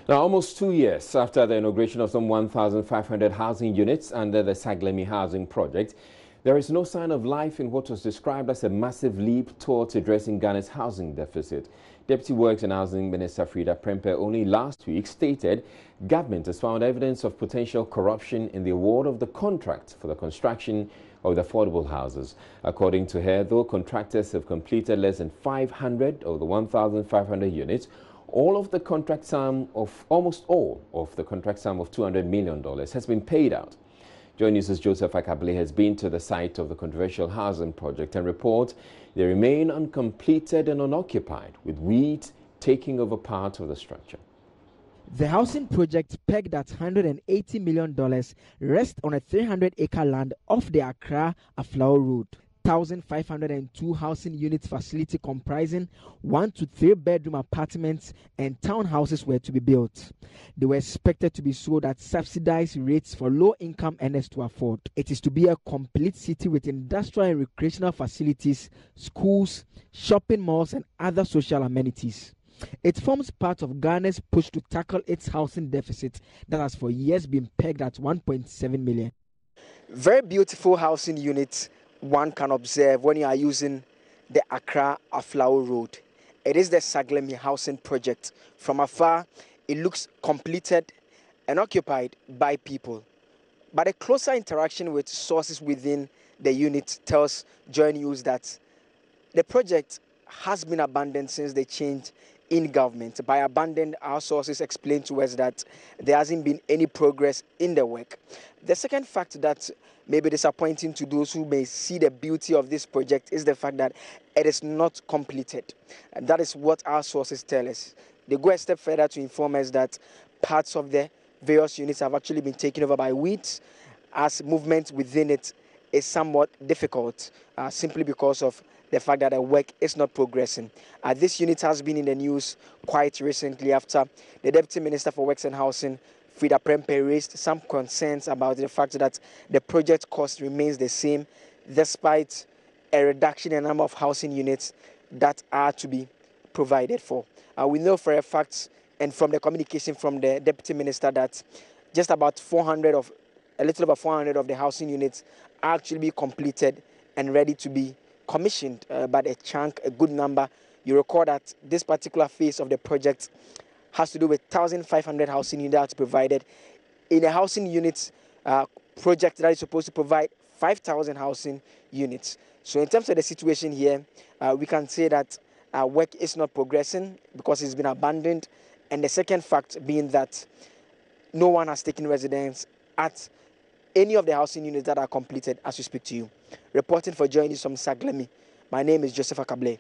Now, almost 2 years after the inauguration of some 1,500 housing units under the Saglemi housing project, there is no sign of life in what was described as a massive leap towards addressing Ghana's housing deficit. Deputy Works and Housing Minister Frida Prempeh only last week stated government has found evidence of potential corruption in the award of the contract for the construction of the affordable houses. According to her, though contractors have completed less than 500 of the 1,500 units, almost all of the contract sum of $200 million has been paid out. JoyNews' Joseph Akable has been to the site of the controversial housing project and reports they remain uncompleted and unoccupied, with weeds taking over part of the structure. The housing project, pegged at $180 million, rests on a 300-acre land off the Accra-Aflao Road. 1,502 housing units facility comprising 1 to 3 bedroom apartments and townhouses were to be built. They were expected to be sold at subsidized rates for low-income earners to afford. It is to be a complete city with industrial and recreational facilities, schools, shopping malls and other social amenities. It forms part of Ghana's push to tackle its housing deficit that has for years been pegged at 1.7 million. Very beautiful housing units one can observe when you are using the Accra-Aflao Road. It is the Saglemi housing project. From afar, it looks completed and occupied by people. But a closer interaction with sources within the unit tells JoyNews that the project has been abandoned since the change in government. By abandoned, our sources explain to us that there hasn't been any progress in the work. The second fact that may be disappointing to those who may see the beauty of this project is the fact that it is not completed. And that is what our sources tell us. They go a step further to inform us that parts of the various units have actually been taken over by weeds, as movement within it is somewhat difficult, simply because of the fact that the work is not progressing. This unit has been in the news quite recently after the Deputy Minister for Works and Housing, Frida Prempeh, raised some concerns about the fact that the project cost remains the same despite a reduction in the number of housing units that are to be provided for. We know for a fact, and from the communication from the Deputy Minister, that just about a little over 400 of the housing units are actually be completed and ready to be commissioned, but a good number. You recall that this particular phase of the project has to do with 1,500 housing units provided in a housing units project that is supposed to provide 5,000 housing units. So in terms of the situation here, we can say that work is not progressing because it's been abandoned. And the second fact being that no one has taken residence at any of the housing units that are completed as we speak to you. Reporting for JoyNews from Saglemi, my name is Joseph Akable.